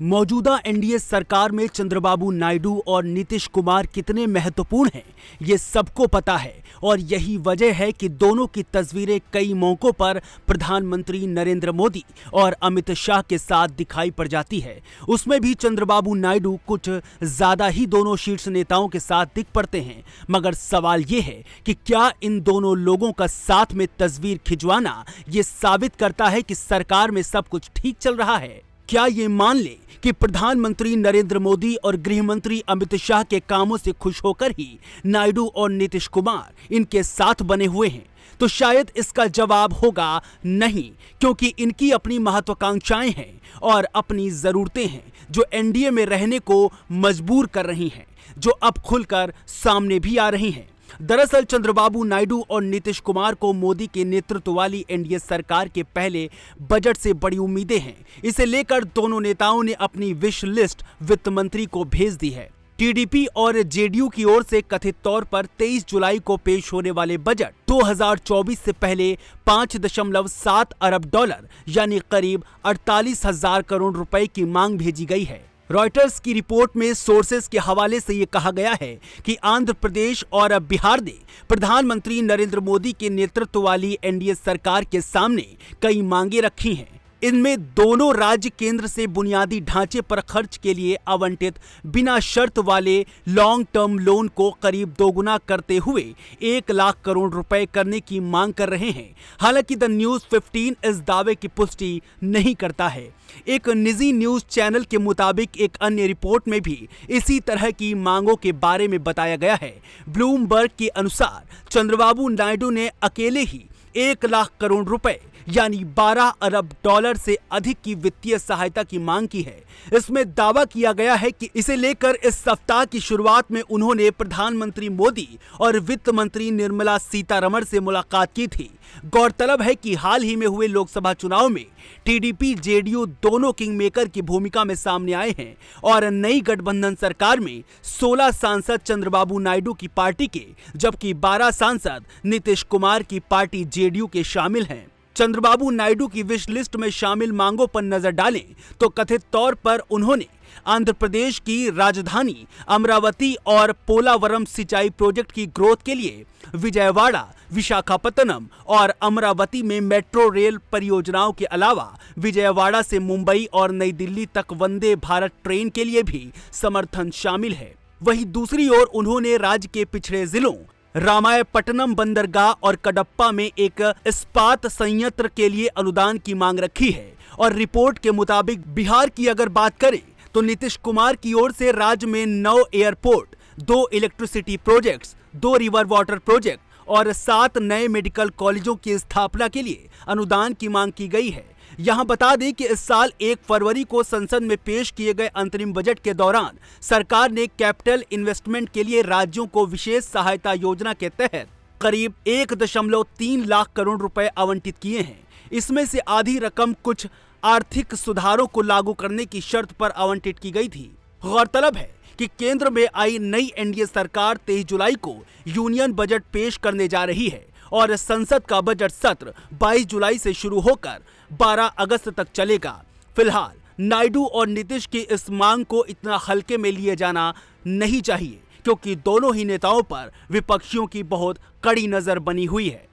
मौजूदा एनडीए सरकार में चंद्रबाबू नायडू और नीतीश कुमार कितने महत्वपूर्ण हैं, ये सबको पता है और यही वजह है कि दोनों की तस्वीरें कई मौकों पर प्रधानमंत्री नरेंद्र मोदी और अमित शाह के साथ दिखाई पड़ जाती है। उसमें भी चंद्रबाबू नायडू कुछ ज्यादा ही दोनों शीर्ष नेताओं के साथ दिख पड़ते हैं। मगर सवाल ये है कि क्या इन दोनों लोगों का साथ में तस्वीर खिंचवाना ये साबित करता है कि सरकार में सब कुछ ठीक चल रहा है? क्या ये मान ले कि प्रधानमंत्री नरेंद्र मोदी और गृह मंत्री अमित शाह के कामों से खुश होकर ही नायडू और नीतीश कुमार इनके साथ बने हुए हैं? तो शायद इसका जवाब होगा नहीं, क्योंकि इनकी अपनी महत्वाकांक्षाएं हैं और अपनी जरूरतें हैं जो एनडीए में रहने को मजबूर कर रही हैं, जो अब खुलकर सामने भी आ रही हैं। दरअसल चंद्रबाबू नायडू और नीतीश कुमार को मोदी के नेतृत्व वाली एनडीए सरकार के पहले बजट से बड़ी उम्मीदें हैं। इसे लेकर दोनों नेताओं ने अपनी विश लिस्ट वित्त मंत्री को भेज दी है। टीडीपी और जेडीयू की ओर से कथित तौर पर 23 जुलाई को पेश होने वाले बजट 2024 से पहले 5.7 अरब डॉलर यानी करीब 48,000 करोड़ रुपए की मांग भेजी गई है। रॉयटर्स की रिपोर्ट में सोर्सेस के हवाले से ये कहा गया है कि आंध्र प्रदेश और बिहार ने प्रधानमंत्री नरेंद्र मोदी के नेतृत्व वाली एनडीए सरकार के सामने कई मांगे रखी हैं। इनमें दोनों राज्य केंद्र से बुनियादी ढांचे पर खर्च के लिए आवंटित बिना शर्त वाले लॉन्ग टर्म लोन को करीब दोगुना करते हुए 1 लाख करोड़ रुपए करने की मांग कर रहे हैं। हालांकि द न्यूज 15 इस दावे की पुष्टि नहीं करता है। एक निजी न्यूज चैनल के मुताबिक एक अन्य रिपोर्ट में भी इसी तरह की मांगों के बारे में बताया गया है। ब्लूमबर्ग के अनुसार चंद्रबाबू नायडू ने अकेले ही 1 लाख करोड़ रुपए यानी 12 अरब डॉलर से अधिक की वित्तीय सहायता की मांग की है। इसमें दावा किया गया है कि इसे लेकर इस सप्ताह की शुरुआत में उन्होंने प्रधानमंत्री मोदी और वित्त मंत्री निर्मला सीतारमण से मुलाकात की थी। गौरतलब है कि हाल ही में हुए लोकसभा चुनाव में टीडीपी जेडीयू दोनों किंग मेकर की भूमिका में सामने आए हैं और नई गठबंधन सरकार में 16 सांसद चंद्रबाबू नायडू की पार्टी के, जबकि 12 सांसद नीतीश कुमार की पार्टी जेडीयू के शामिल हैं। चंद्रबाबू नायडू की विश लिस्ट में शामिल मांगों पर नजर डालें तो कथित तौर पर उन्होंने आंध्र प्रदेश की राजधानी अमरावती और पोलावरम सिंचाई प्रोजेक्ट की ग्रोथ के लिए विजयवाड़ा, विशाखापत्तनम और अमरावती में मेट्रो रेल परियोजनाओं के अलावा विजयवाड़ा से मुंबई और नई दिल्ली तक वंदे भारत ट्रेन के लिए भी समर्थन शामिल है। वहीं दूसरी ओर उन्होंने राज्य के पिछड़े जिलों रामायपट्टनम बंदरगाह और कडप्पा में एक इस्पात संयंत्र के लिए अनुदान की मांग रखी है। और रिपोर्ट के मुताबिक बिहार की अगर बात करें तो नीतीश कुमार की ओर से राज्य में 9 airport, 2 electricity projects, 2 river water project और 7 नए मेडिकल कॉलेजों की स्थापना के लिए अनुदान की मांग की गई है। यहां बता दें कि इस साल 1 फरवरी को संसद में पेश किए गए अंतरिम बजट के दौरान सरकार ने कैपिटल इन्वेस्टमेंट के लिए राज्यों को विशेष सहायता योजना के तहत करीब 1.3 लाख करोड़ रुपए आवंटित किए हैं। इसमें से आधी रकम कुछ आर्थिक सुधारों को लागू करने की शर्त पर आवंटित की गई थी। गौरतलब है कि केंद्र में आई नई एनडीए सरकार 23 जुलाई को यूनियन बजट पेश करने जा रही है और संसद का बजट सत्र 22 जुलाई से शुरू होकर 12 अगस्त तक चलेगा। फिलहाल नायडू और नीतीश की इस मांग को इतना हल्के में लिए जाना नहीं चाहिए, क्योंकि दोनों ही नेताओं पर विपक्षियों की बहुत कड़ी नजर बनी हुई है।